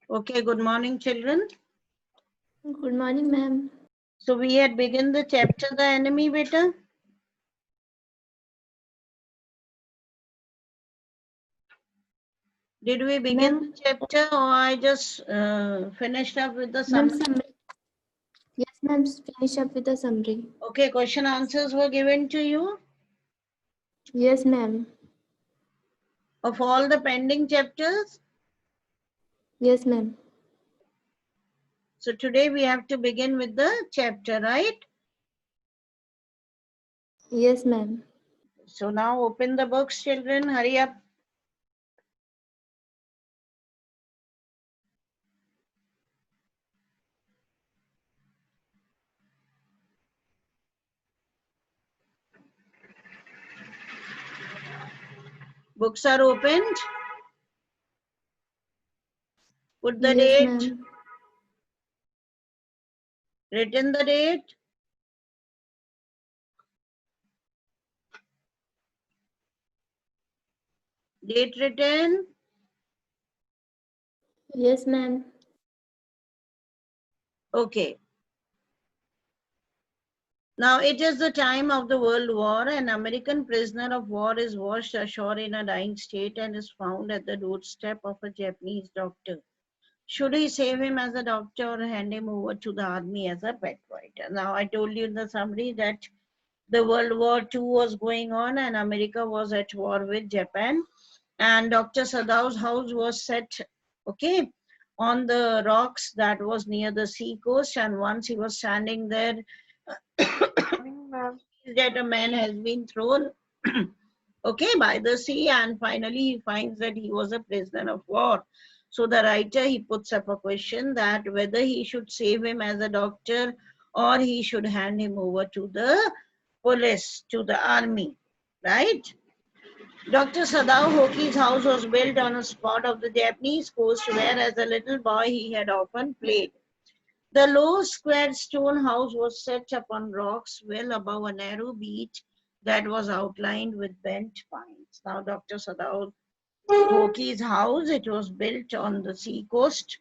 Okay, good morning, children. Good morning, ma'am. So we had begun the chapter The Enemy, beta. Did we begin the chapter or I just finished up with the Ma'am, summary? summary. Yes, ma'am. Finish up with the summary. Okay, question answers were given to you Yes, ma'am. of all the pending chapters. Yes, ma'am. So today we have to begin with the chapter, right? Yes, ma'am. So now open the books, children. Hurry up. Books are opened. Put the Yes, date. ma'am. Written the date. Date written. Yes, ma'am. Okay. Now it is the time of the World War. An American prisoner of war is washed ashore in a dying state and is found at the doorstep of a Japanese doctor. Should he save him as a doctor or hand him over to the army as a pet fighter? Now I told you in the summary that the World War II was going on and America was at war with Japan, and Dr. Sadao's house was set, okay, on the rocks that was near the sea coast, and once he was standing there that a man has been thrown okay by the sea, and finally he finds that he was a prisoner of war. So the writer, he puts up a question that whether he should save him as a doctor or he should hand him over to the police, to the army, right? Dr. Sadao Hoki's house was built on a spot of the Japanese coast where as a little boy he had often played. The low square stone house was set upon rocks well above a narrow beach that was outlined with bent pines. Now, Dr. Sadao Hoki's house, it was built on the sea coast.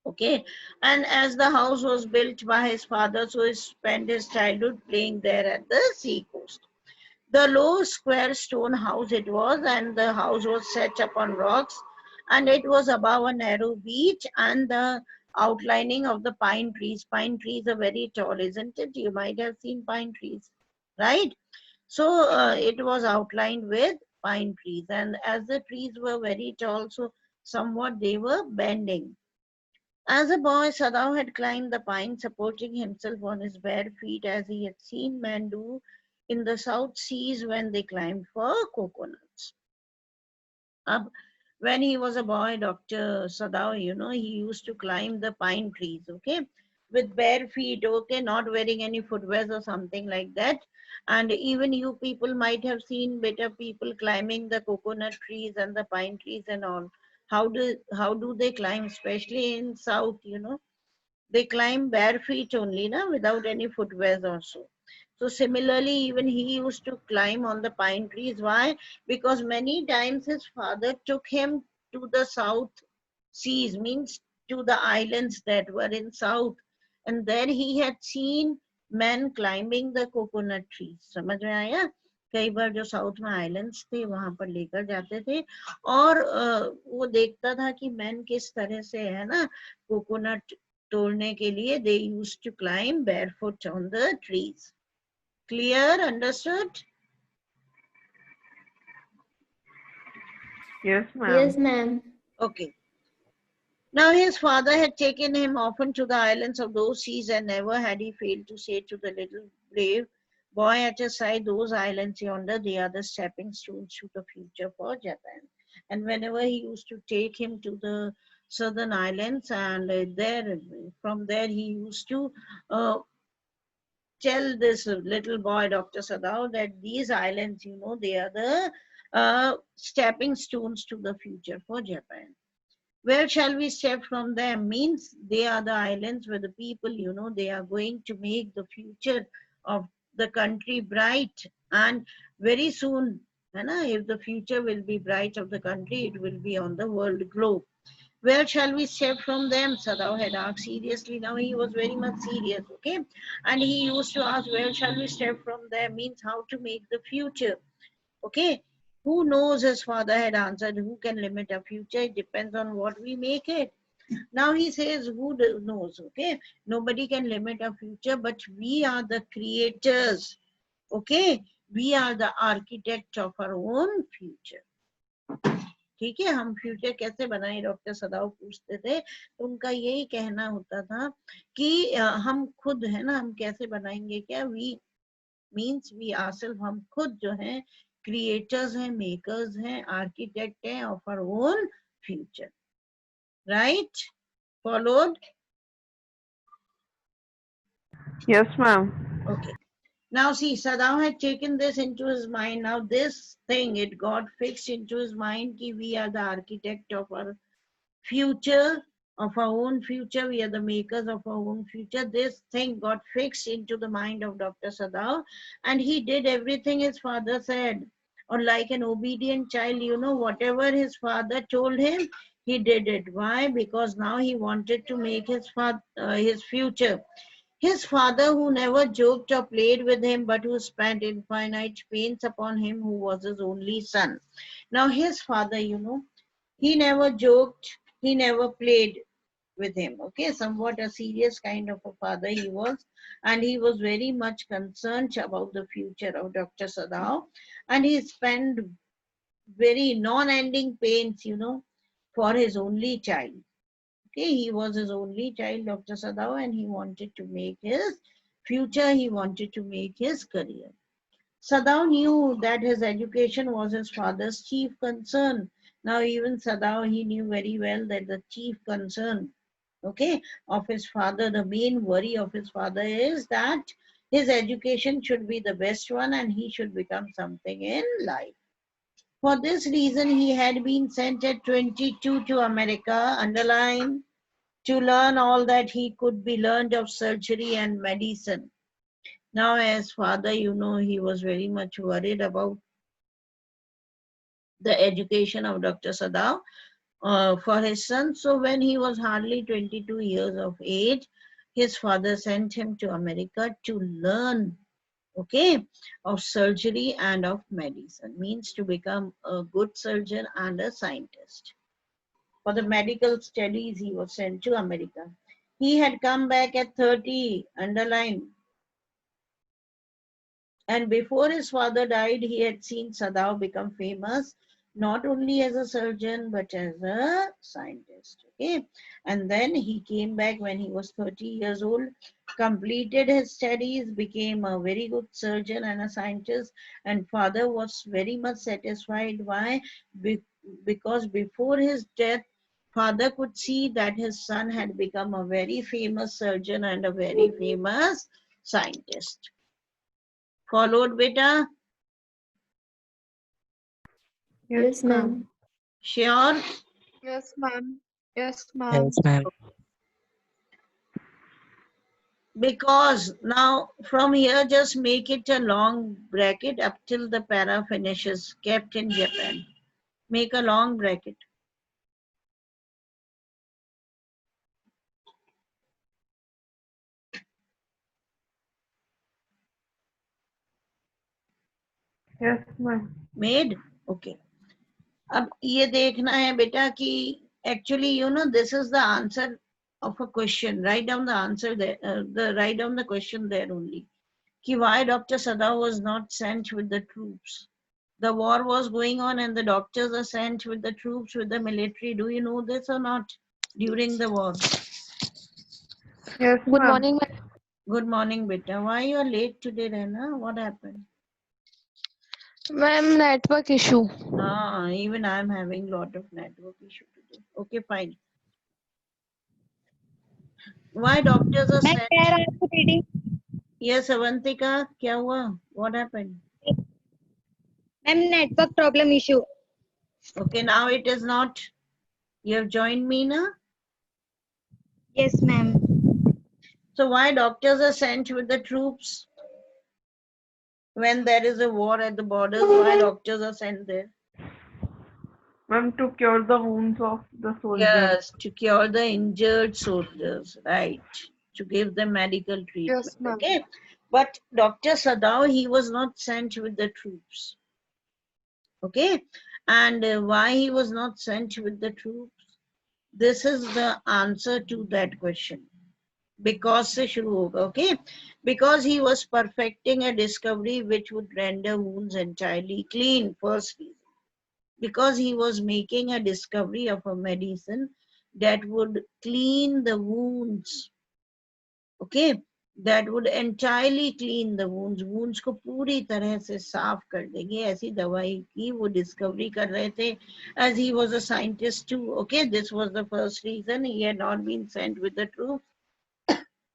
Okay, and as the house was built by his father, so he spent his childhood playing there at the sea coast. The low square stone house it was, and the house was set upon rocks, and it was above a narrow beach, and the outlining of the pine trees. Pine trees are very tall, isn't it? You might have seen pine trees, right? So it was outlined with pine trees, and as the trees were very tall, so somewhat they were bending. As a boy, Sadao had climbed the pine, supporting himself on his bare feet as he had seen men do in the South Seas when they climbed for coconuts. When he was a boy, Dr. Sadao, he used to climb the pine trees, okay, with bare feet, okay, not wearing any footwear or something like that. And even you people might have seen better people climbing the coconut trees and the pine trees and all. How do they climb, especially in South, they climb bare feet only, na, without any footwear also. So similarly, even he used to climb on the pine trees. Why? Because many times his father took him to the South Seas, means to the islands that were in South. And there he had seen men climbing the coconut trees. समझ में आया? कई बार जो south में islands थे वहां पर लेकर जाते थे, और वो देखता था कि मैन किस तरह से है ना कोकोनट तोड़ने के लिए they used to climb barefoot on the trees. Clear? Understood? Yes, Yes, ma'am. ma'am. Okay. Now his father had taken him often to the islands of those seas, and never had he failed to say to the little brave boy at his side, those islands yonder, they are the stepping stones to the future for Japan. And whenever he used to take him to the southern islands, and from there he used to uh, tell this little boy, Dr. Sadao, that these islands, they are the stepping stones to the future for Japan. Where shall we step from them? Means they are the islands where the people, they are going to make the future of the country bright. And very soon, if the future will be bright of the country, it will be on the world globe. Where shall we step from them? Sadao had asked seriously. Now he was very much serious, okay? And he used to ask, where shall we step from them? Means how to make the future, okay? Who knows, his father had answered. Who can limit a future? It depends on what we make it. Now he says, who knows, okay? Nobody can limit a future, but we are the creators, okay? We are the architect of our own future. ठीक है, हम future कैसे बनाए, doctor सदाव पूछते थे, तो उनका यही कहना होता था कि हम खुद है ना, हम कैसे बनाएंगे, क्या वी मीन्स वी आरसेल्फ, हम खुद जो है क्रिएटर्स हैं, मेकर्स हैं, आर्किटेक्ट हैं of our own future, right? Followed? Yes, ma'am. Okay. Now see, Sadao had taken this into his mind. Now this thing, it got fixed into his mind that we are the architect of our future, of our own future. We are the makers of our own future. This thing got fixed into the mind of Dr. Sadao, and he did everything his father said. Or like an obedient child, you know, whatever his father told him, he did it. Why? Because now he wanted to make his future. His father, who never joked or played with him, but who spent infinite pains upon him, who was his only son. Now his father, you know, he never joked, he never played with him, okay? Somewhat a serious kind of a father he was, and he was very much concerned about the future of Dr. Sadao, and he spent very non-ending pains, you know, for his only child. Okay, he was his only child, Dr. Sadao, and he wanted to make his future, he wanted to make his career. Sadao knew that his education was his father's chief concern. Now even Sadao, he knew very well that the chief concern, okay, of his father, the main worry of his father is that his education should be the best one and he should become something in life. For this reason, he had been sent at 22 to America, underline, to learn all that he could be learned of surgery and medicine. Now, as father, you know, he was very much worried about the education of Dr. Sadao for his son. So when he was hardly 22 years of age, his father sent him to America to learn, okay, of surgery and of medicine, means to become a good surgeon and a scientist. For the medical studies, he was sent to America. He had come back at 30, underline. And before his father died, he had seen Sadao become famous, not only as a surgeon, but as a scientist. Okay. And then he came back when he was 30 years old, completed his studies, became a very good surgeon and a scientist. And father was very much satisfied. Why? Because before his death, father could see that his son had become a very famous surgeon and a very famous scientist. Followed, beta? Yes, ma'am. Sure? Yes, ma'am. Yes, ma'am. Yes, ma'am. Because now from here, just make it a long bracket up till the para finishes, kept in Japan. Make a long bracket. Yes, ma'am. Made? Okay. अब ये देखना है बेटा कि actually, you know, this is the answer of a question. Write down the answer there, write down the question there only. Ki why Dr. Sadao was not sent with the troops. The war was going on and the doctors are sent with the troops, with the military. Do you know this or not? During the war. Yes, Good ma'am. morning, ma'am. Good morning, beta. Why you are late today, Rena? What happened? Ma'am, network issue. Even I am having lot of network issue today. Okay, fine. Why doctors are मैं sent? कह रहा हूँ reading. Yes, Avantika, क्या हुआ? What happened? Ma'am network problem issue. Okay, now it is not. You have joined me now. Yes, ma'am. So why doctors are sent with the troops? When there is a war at the borders, why doctors are sent there? Ma'am, to cure the wounds of the soldiers. Yes, to cure the injured soldiers, right? To give them medical treatment. Yes, ma'am. Okay. But Dr. Sadao, he was not sent with the troops. Okay. And why he was not sent with the troops? This is the answer to that question. Because से शुरू होगा, okay? Because he was perfecting a discovery which would render wounds entirely clean, first reason. Because he was making a discovery of a medicine that would clean the wounds, okay? That would entirely clean the wounds. Wounds को पूरी तरह से साफ कर देंगे, ऐसी दवाई की वो discovery कर रहे थे. As he was a scientist too, okay? This was the first reason. He had not been sent with the troops.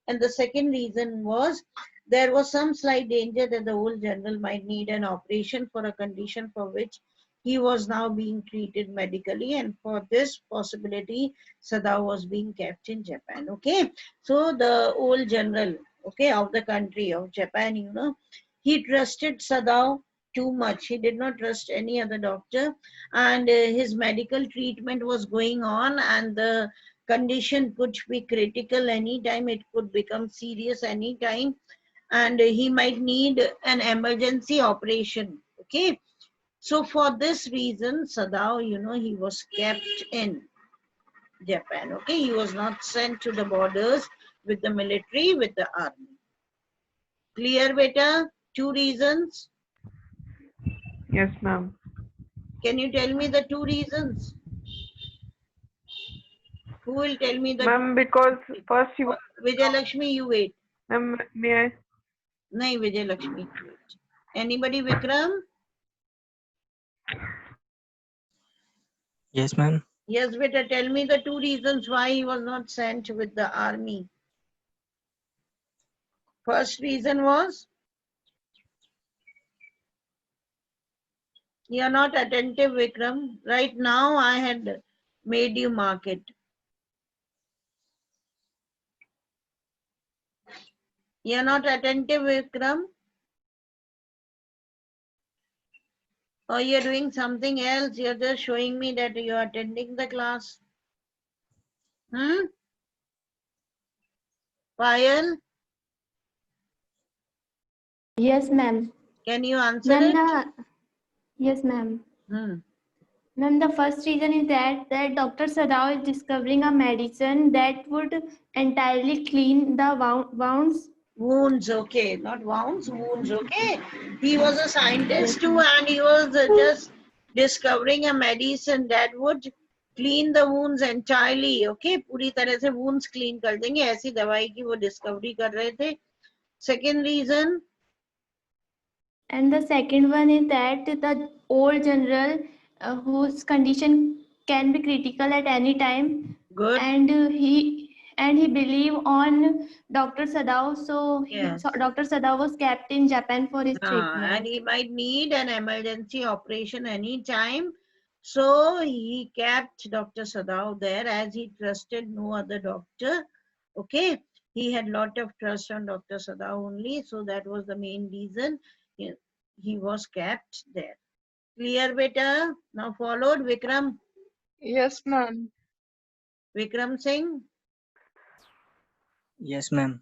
And the second reason was there was some slight danger that the old general might need an operation for a condition for which he was now being treated medically, and for this possibility Sadao was being kept in Japan. Okay, so the old general, okay, of the country of Japan, you know, he trusted Sadao too much. He did not trust any other doctor, and his medical treatment was going on, and the condition could be critical anytime. It could become serious anytime, and he might need an emergency operation. Okay, so for this reason, Sadao, you know, he was kept in Japan. Okay, he was not sent to the borders with the military, with the army. Clear, beta? Two reasons. Yes, ma'am. Can you tell me the two reasons? Who will tell me the Ma'am, because first he was. Vijay Lakshmi, you wait. Ma'am, may I? Nahi, Vijay Lakshmi. Wait. Anybody, Vikram? Yes, ma'am. Yes, beta, tell me the two reasons why he was not sent with the army. First reason was you are not attentive, Vikram. Right now, I had made you mark it. You are not attentive, Vikram. Or you are doing something else. You are just showing me that you are attending the class. Payal, Yes, ma'am. can you answer Ma'am, it? yes, ma'am. Hmm. Ma'am, the first reason is that Dr. Sadao is discovering a medicine that would entirely clean the wounds. Wounds, okay, not wounds, wounds, okay. He was a scientist too, and he was just discovering a medicine that would clean the wounds entirely, okay. पूरी तरह से wounds clean कर देंगे, ऐसी दवाई की वो discovery कर रहे थे. Second reason, And the second one is that the old general whose condition can be critical at any time, good, and he believe on Dr. Sadao, so yes. Dr. Sadao was kept in Japan for his And treatment. he might need an emergency operation anytime. So he kept Dr. Sadao there as he trusted no other doctor. Okay. He had lot of trust on Dr. Sadao only. So that was the main reason he was kept there. Clear, beta? Now followed Vikram. Yes, ma'am. Vikram Singh. Yes, ma'am.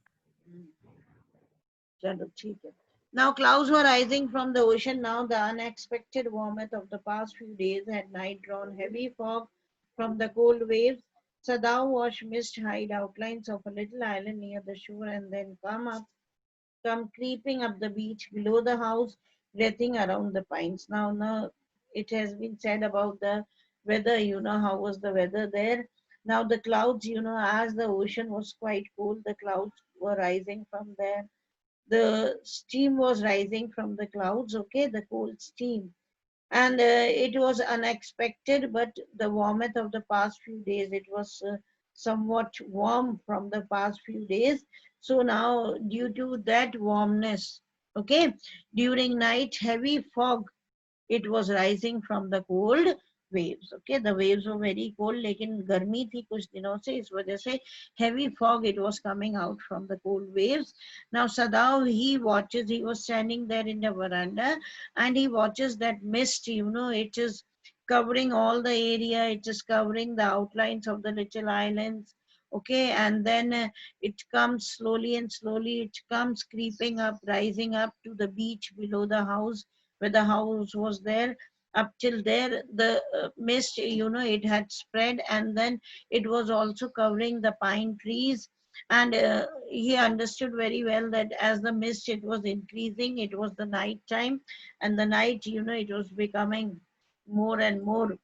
Chalo, theek hai. Now clouds were rising from the ocean. Now the unexpected warmth of the past few days had night drawn heavy fog from the cold waves. Sadao watched mist hide outlines of a little island near the shore and then come creeping up the beach below the house, breathing around the pines. Now, it has been said about the weather, you know, how was the weather there? Now the clouds, you know, as the ocean was quite cold, the clouds were rising from there. The steam was rising from the clouds, okay, the cold steam. And it was unexpected, but the warmth of the past few days, it was somewhat warm from the past few days. So now, due to that warmness, okay, during night, heavy fog, it was rising from the cold waves. Okay, the waves were very cold, लेकिन गर्मी थी कुछ दिनों से, इस वजह से heavy fog, it was coming out from the cold waves. Now Sadao, he watches, he was standing there in the veranda and he watches that mist, you know, it is covering all the area. It is covering the outlines of the little islands. Okay, and then it comes slowly and slowly, it comes creeping up, rising up to the beach below the house, where the house was there. Up till there, the mist, it had spread, and then it was also covering the pine trees. And he understood very well that as the mist, it was increasing, it was the night time, and the night, it was becoming more and more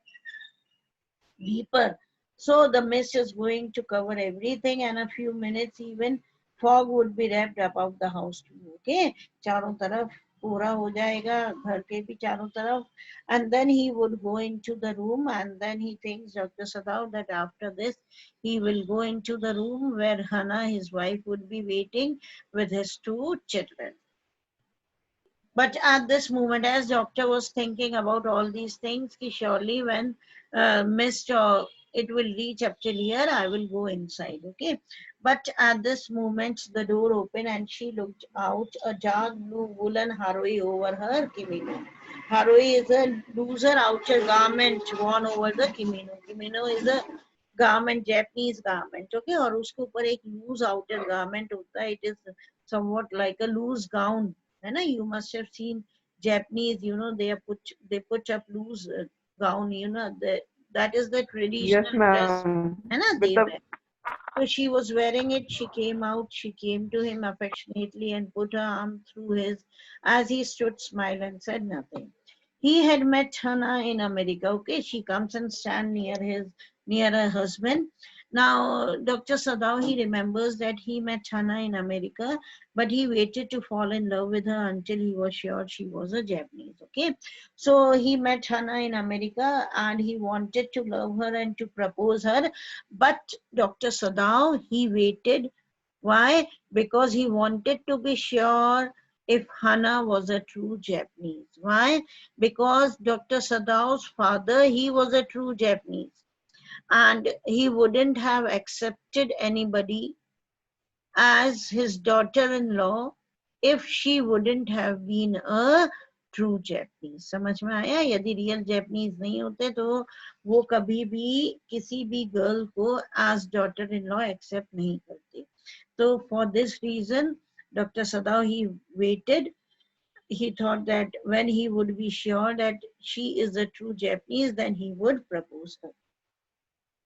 deeper. So the mist is going to cover everything, and a few minutes even fog would be wrapped about the house too. Okay, चारों तरफ पूरा हो जाएगा, घर के भी चारों तरफ. And then he would go into the room, and then he thinks, Dr. Sadao, that after this he will go into the room where Hannah, his wife, would be waiting with his two children. But at this moment, as doctor was thinking about all these things, कि surely when mist or it will reach up till here, I will go inside. Okay. But at this moment, the door opened and she looked out, a dark blue woolen haroi over her kimono. Haroi is a looser outer garment worn over the kimono. Kimono is a garment, Japanese garment. Okay. और उसके ऊपर एक loose outer garment होता है. It is somewhat like a loose gown. You must have seen Japanese, they put up loose gown, that is the Yes, traditional dress. ma'am. They With the wear. So she was wearing it, she came out, she came to him affectionately and put her arm through his as he stood, smiled and said nothing. He had met Hannah in America. Okay, she comes and stand near her husband. Now, Dr. Sadao, he remembers that he met Hannah in America, but he waited to fall in love with her until he was sure she was a Japanese. Okay, so he met Hannah in America and he wanted to love her and to propose her, but Dr. Sadao, he waited. Why? Because he wanted to be sure if Hannah was a true Japanese. Why? Because Dr. Sadao's father, he was a true Japanese, and he wouldn't have accepted anybody as his daughter-in-law if she wouldn't have been a true Japanese. समझ में आया? यदि real Japanese नहीं होते तो वो कभी भी किसी भी girl को as daughter-in-law accept नहीं करते. So for this reason, Dr. Sadao, he waited. He thought that when he would be sure that she is a true Japanese, then he would propose her.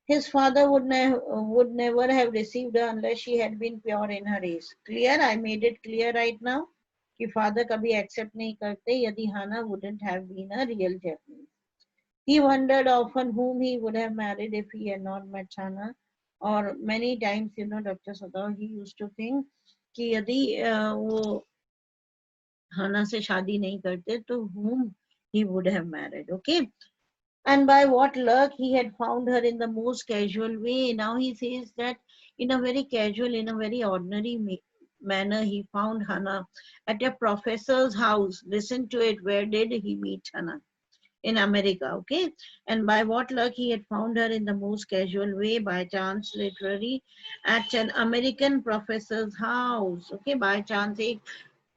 His father would never have received her unless she had been pure in her race. Clear? I made it clear right now. कि father कभी accept नहीं करते यदि Hannah wouldn't have been a real Japanese. He wondered often whom he would have married if he had not met Hannah. Or many times, Dr. Sadao, he used to think कि यदि वो Hannah से शादी नहीं करते तो whom he would have married. Okay. And by what luck he had found her in the most casual way. Now he says that in a very casual, in a very ordinary manner, he found Hannah at a professor's house. Listen to it. Where did he meet Hannah? In America, okay? And by what luck he had found her in the most casual way, by chance, literally, at an American professor's house, okay? By chance, a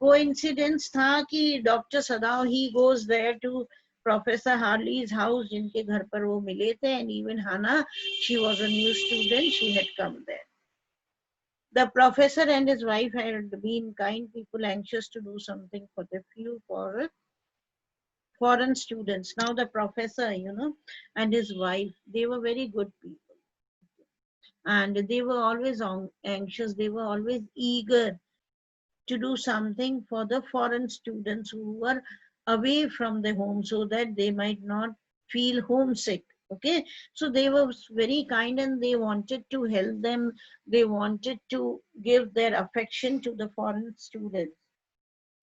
coincidence था कि Dr. Sadao, he goes there to Professor Harley's house, जिनके घर पर वो मिले थे, and even Hannah, she was a new student, she had come there. The professor and his wife had been kind people, anxious to do something for the few foreign students. Now the professor, and his wife, they were very good people. And they were always anxious, they were always eager to do something for the foreign students who were away from the home so that they might not feel homesick. Okay, so they were very kind and they wanted to help them. They wanted to give their affection to the foreign students,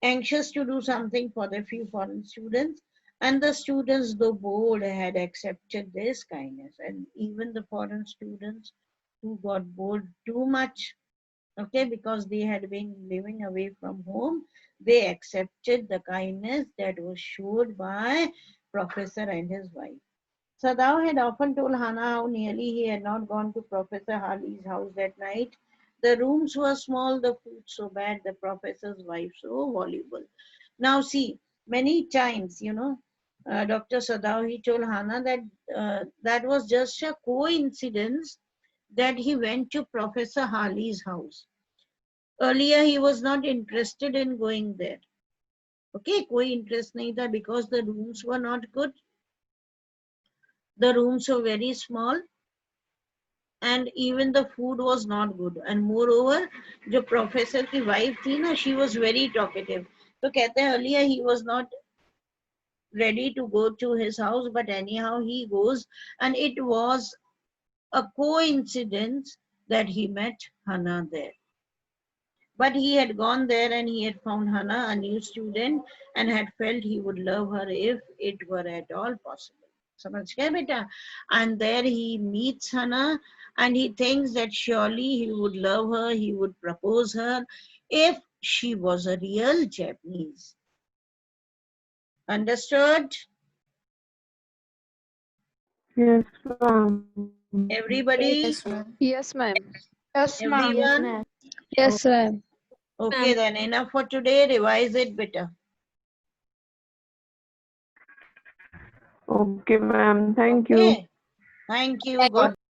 anxious to do something for the few foreign students. And the students, though bored, had accepted this kindness. And even the foreign students who got bored too much, okay, because they had been living away from home, they accepted the kindness that was showed by Professor and his wife. Sadao had often told Hannah how nearly he had not gone to Professor Harley's house that night. The rooms were small, the food so bad, the professor's wife so voluble. Now see, many times, Dr. Sadao, he told Hannah that that was just a coincidence that he went to Professor Harley's house. Earlier, he was not interested in going there. Okay, कोई interest नहीं था because the rooms were not good. The rooms were very small and even the food was not good. And moreover, जो professor की wife थी ना, she was very talkative. तो कहते हैं earlier he was not ready to go to his house, but anyhow he goes, and it was a coincidence that he met Hannah there. But he had gone there and he had found Hannah, a new student, and had felt he would love her if it were at all possible. समझ गए बेटा? And there he meets Hannah and he thinks that surely he would love her, he would propose her if she was a real Japanese. Understood? Yes, ma'am. Everybody? Yes, ma'am. Yes, ma'am. Yes, ma'am. Yes, Everyone? ma'am. Yes, ma'am. Okay, then enough for today. Revise it better. Okay, ma'am. Thank you. Okay. Thank you. God